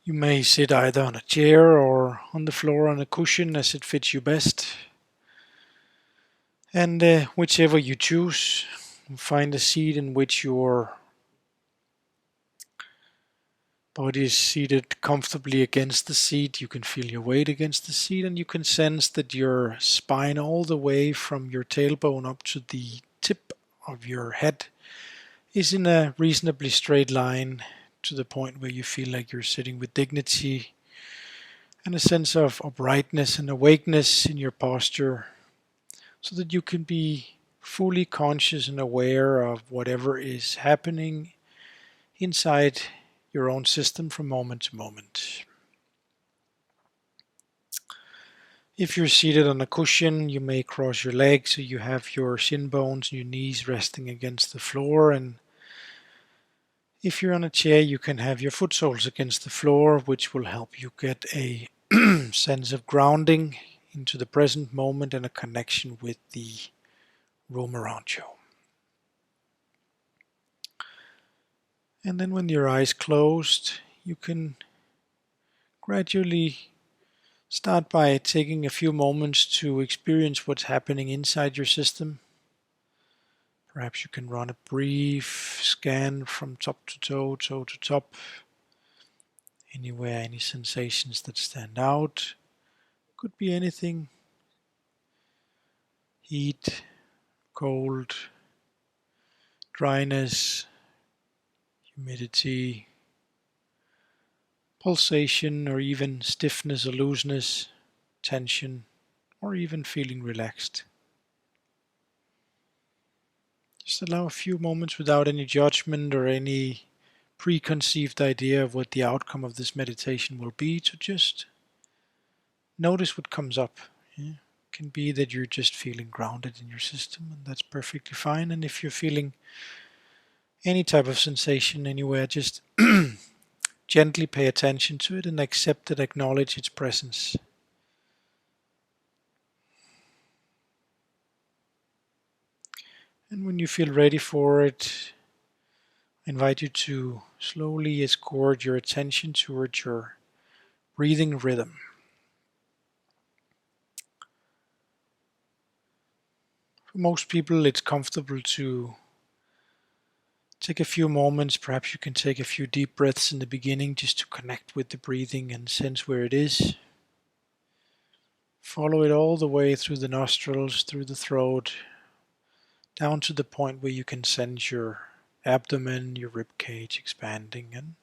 You may sit either on a chair or on the floor on a cushion as it fits you best. And whichever you choose, find a seat in which your body is seated comfortably against the seat. You can feel your weight against the seat, and you can sense that your spine, all the way from your tailbone up to the tip of your head, is in a reasonably straight line to the point where you feel like you're sitting with dignity and a sense of uprightness and awakeness in your posture, so that you can be fully conscious and aware of whatever is happening inside your own system from moment to moment. If you're seated on a cushion, you may cross your legs so you have your shin bones and your knees resting against the floor. And if you're on a chair, you can have your foot soles against the floor, which will help you get a sense of grounding into the present moment and a connection with the room around you. And then when your eyes closed, you can gradually start by taking a few moments to experience what's happening inside your system. Perhaps you can run a brief scan from top to toe, toe to top. Anywhere, any sensations that stand out. Could be anything. Heat, cold, dryness, humidity, pulsation, or even stiffness or looseness, tension, or even feeling relaxed. Just allow a few moments without any judgment or any preconceived idea of what the outcome of this meditation will be, to just notice what comes up. Yeah. It can be that you're just feeling grounded in your system, and that's perfectly fine. And if you're feeling any type of sensation anywhere, just gently pay attention to it and accept it, acknowledge its presence. And when you feel ready for it, I invite you to slowly escort your attention towards your breathing rhythm. For most people, it's comfortable to take a few moments. Perhaps you can take a few deep breaths in the beginning just to connect with the breathing and sense where it is. Follow it all the way through the nostrils, through the throat, down to the point where you can sense your abdomen, your rib cage expanding and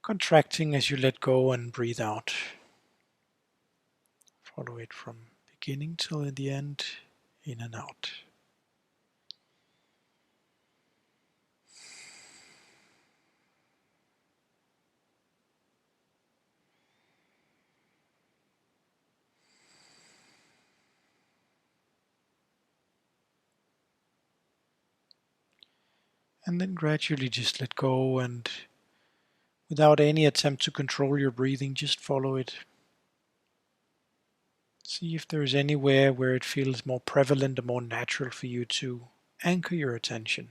contracting as you let go and breathe out. Follow it from beginning till in the end, in and out. And then gradually just let go, and without any attempt to control your breathing, just follow it. See if there is anywhere where it feels more prevalent or more natural for you to anchor your attention.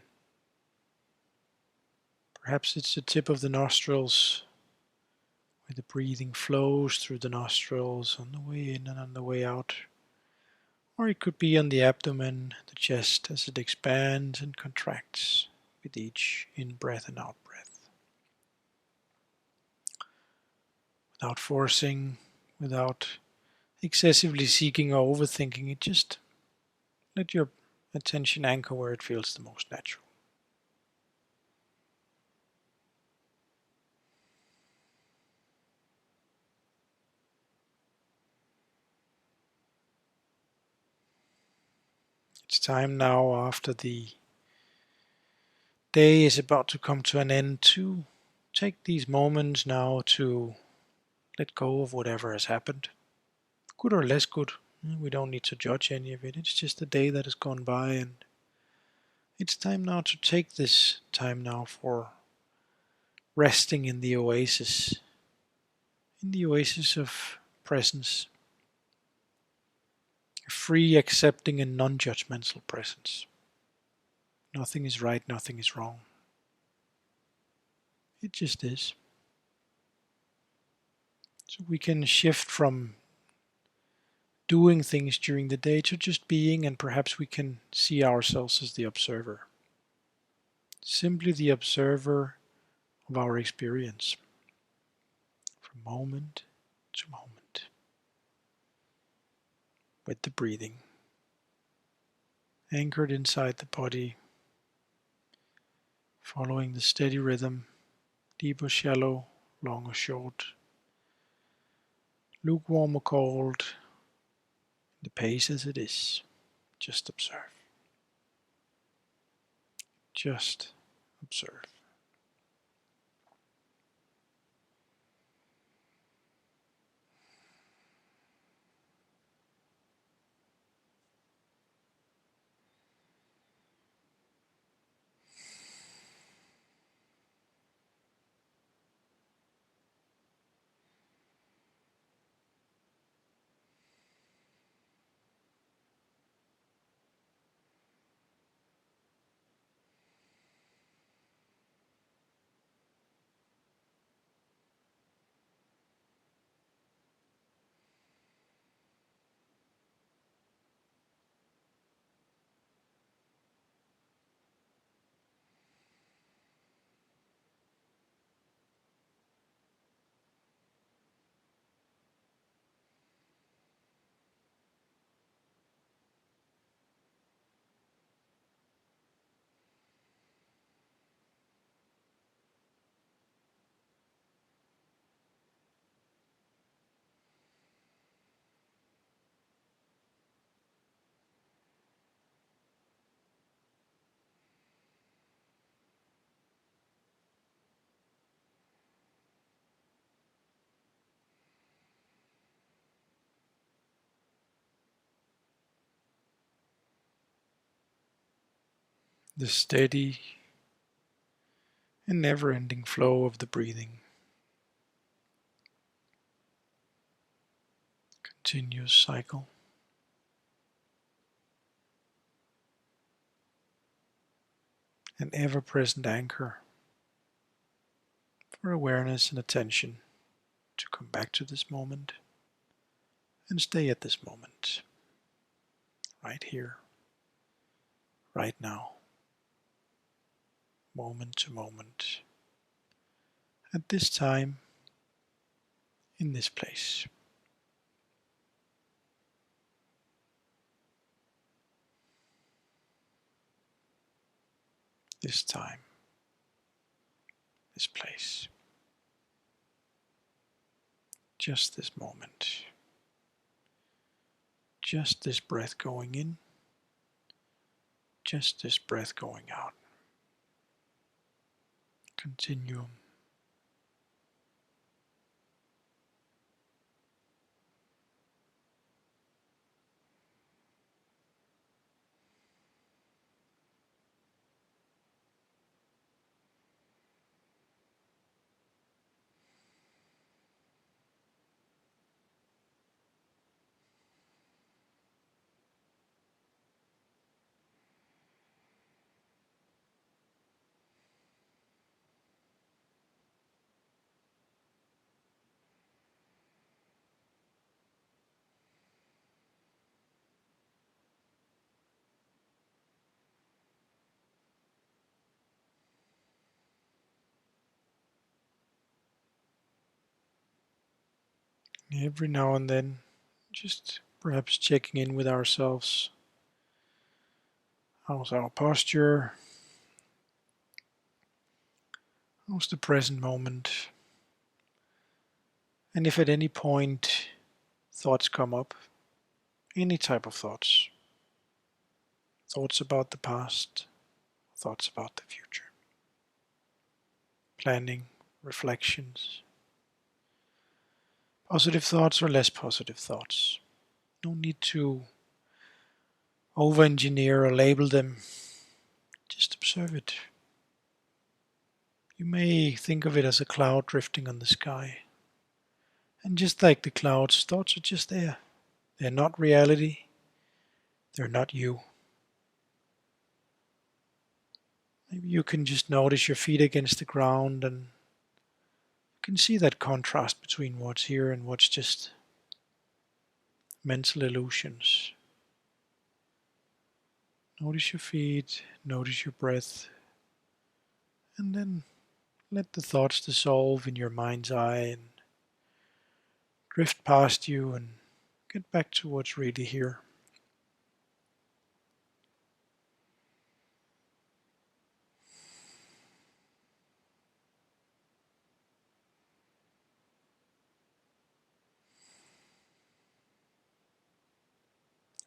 Perhaps it's the tip of the nostrils, where the breathing flows through the nostrils on the way in and on the way out. Or it could be on the abdomen, the chest, as it expands and contracts with each in-breath and out-breath. Without forcing, without excessively seeking or overthinking it, just let your attention anchor where it feels the most natural. It's time now, after the day is about to come to an end, to take these moments now to let go of whatever has happened. Good or less good. We don't need to judge any of it. It's just a day that has gone by, and it's time now to take this time now for resting in the oasis of presence. A free, accepting, and non-judgmental presence. Nothing is right, nothing is wrong. It just is. So we can shift from doing things during the day to just being, and perhaps we can see ourselves as the observer. Simply the observer of our experience from moment to moment with the breathing, anchored inside the body, following the steady rhythm, deep or shallow, long or short, lukewarm or cold, the pace as it is. Just observe. Just observe. The steady and never-ending flow of the breathing. Continuous cycle. An ever-present anchor for awareness and attention to come back to this moment and stay at this moment, right here, right now, moment to moment, at this time, in this place. This time, this place. Just this moment. Just this breath going in. Just this breath going out. Continuum. Every now and then, just perhaps checking in with ourselves. How's our posture? How's the present moment? And if at any point thoughts come up, any type of thoughts, thoughts about the past, thoughts about the future, planning, reflections, positive thoughts or less positive thoughts. No need to over-engineer or label them. Just observe it. You may think of it as a cloud drifting on the sky. And just like the clouds, thoughts are just there. They're not reality. They're not you. Maybe you can just notice your feet against the ground and you can see that contrast between what's here and what's just mental illusions. Notice your feet, notice your breath, and then let the thoughts dissolve in your mind's eye and drift past you and get back to what's really here.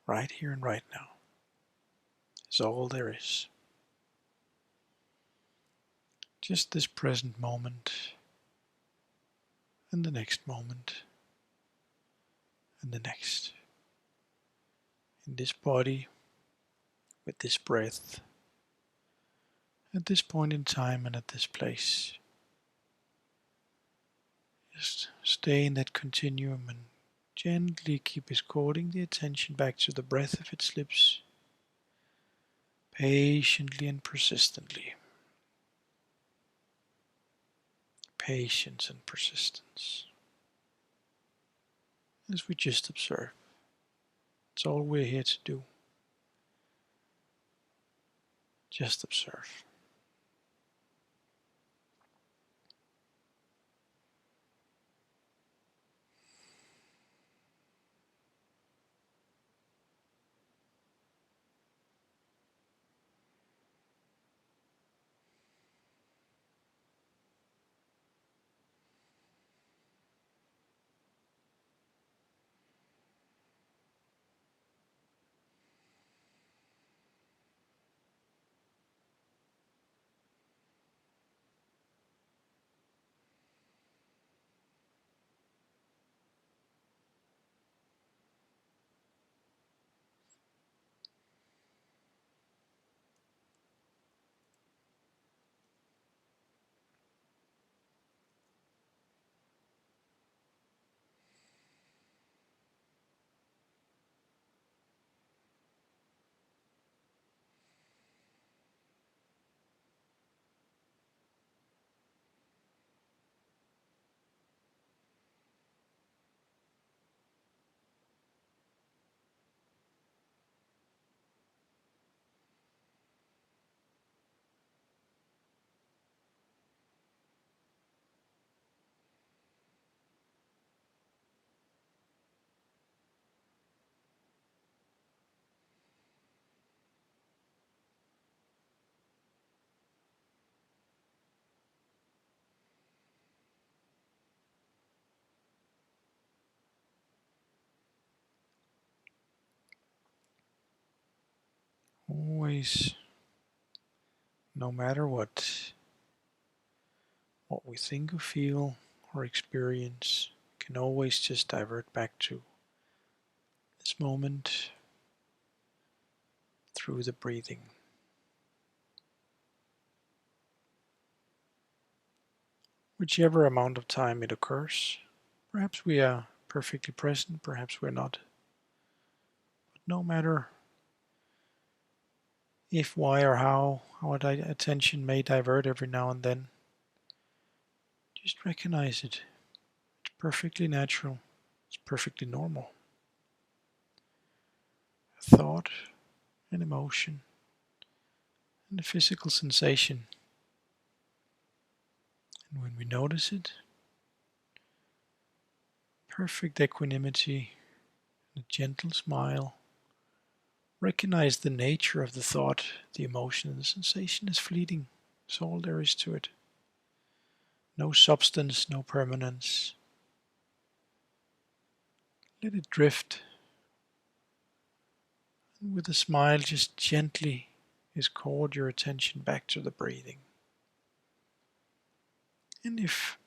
Right here and right now is all there is. Just this present moment and the next moment and the next. In this body, with this breath, at this point in time and at this place. Just stay in that continuum and gently keep escorting the attention back to the breath if it slips, patiently and persistently. Patience and persistence. As we just observe. It's all we're here to do. Just observe. Always, no matter what we think or feel or experience, can always just divert back to this moment through the breathing. Whichever amount of time it occurs, perhaps we are perfectly present, perhaps we're not. But no matter if, why, or how our attention may divert every now and then, just recognize it. It's perfectly natural. It's perfectly normal. A thought, an emotion, and a physical sensation. And when we notice it, perfect equanimity and a gentle smile. Recognize the nature of the thought, the emotion, and the sensation is fleeting. That's all there is to it. No substance, no permanence. Let it drift. And with a smile, just gently escort your attention back to the breathing. And if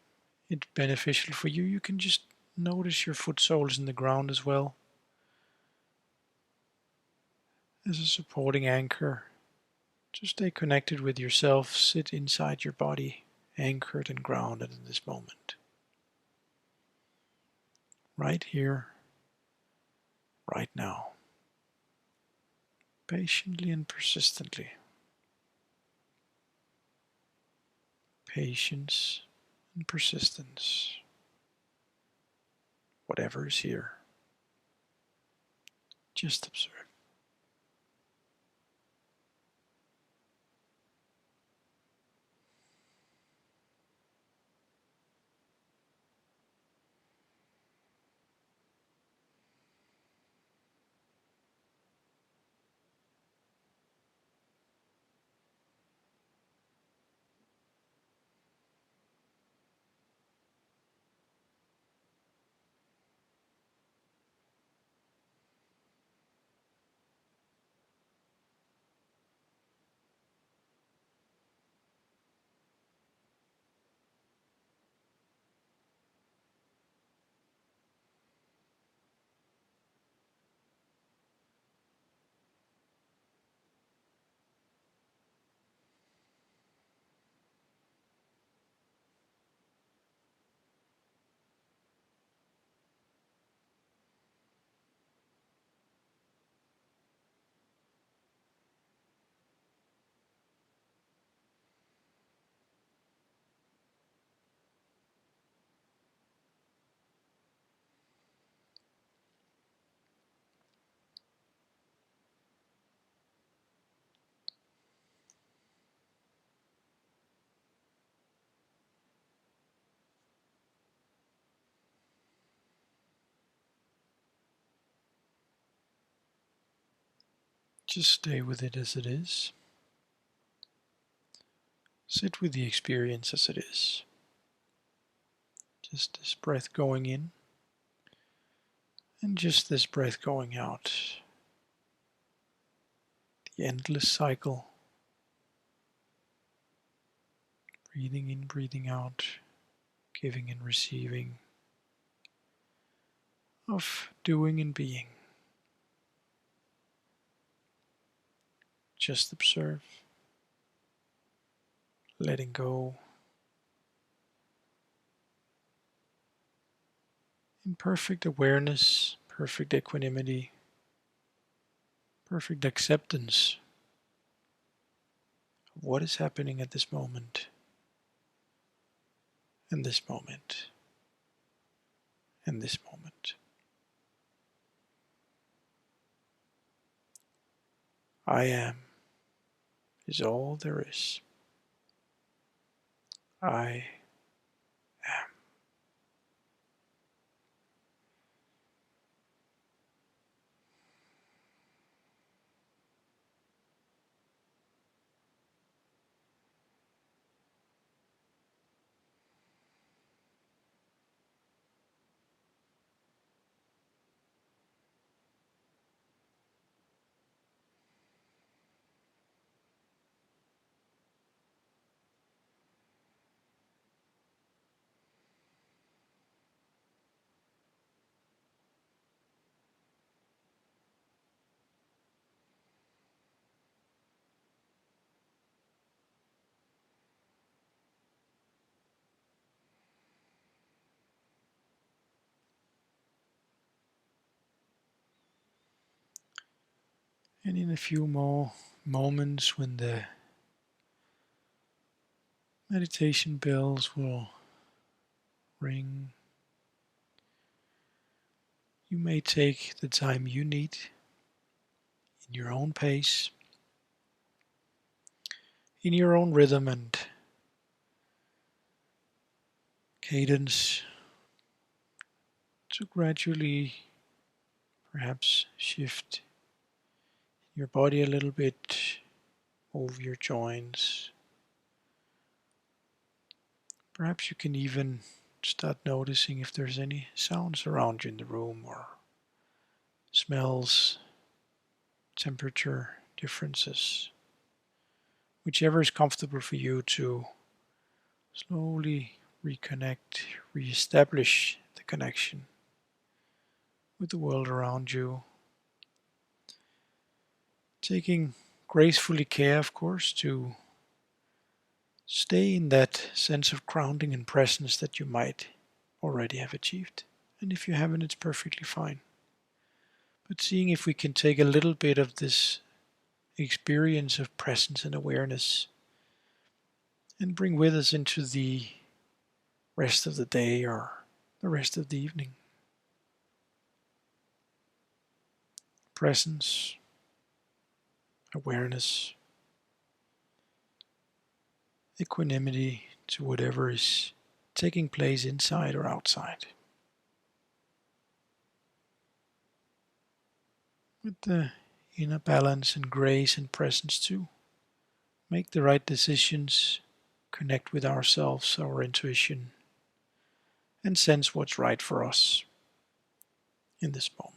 it's beneficial for you, you can just notice your foot soles in the ground as well as a supporting anchor. To stay connected with yourself, sit inside your body, anchored and grounded in this moment. Right here, right now. Patiently and persistently. Patience and persistence. Whatever is here, just observe. Just stay with it as it is. Sit with the experience as it is. Just this breath going in and just this breath going out. The endless cycle. Breathing in, breathing out, giving and receiving, of doing and being. Just observe, letting go, in perfect awareness, perfect equanimity, perfect acceptance of what is happening at this moment, and this moment, and this moment. I am is all there is. I am. And in a few more moments, when the meditation bells will ring, you may take the time you need in your own pace, in your own rhythm and cadence, to gradually perhaps shift your body a little bit, move your joints. Perhaps you can even start noticing if there's any sounds around you in the room, or smells, temperature differences. Whichever is comfortable for you, to slowly reconnect, reestablish the connection with the world around you. Taking gracefully care, of course, to stay in that sense of grounding and presence that you might already have achieved. And if you haven't, it's perfectly fine. But seeing if we can take a little bit of this experience of presence and awareness and bring with us into the rest of the day or the rest of the evening. Presence, awareness, equanimity to whatever is taking place inside or outside. With the inner balance and grace and presence to make the right decisions, connect with ourselves, our intuition, and sense what's right for us in this moment.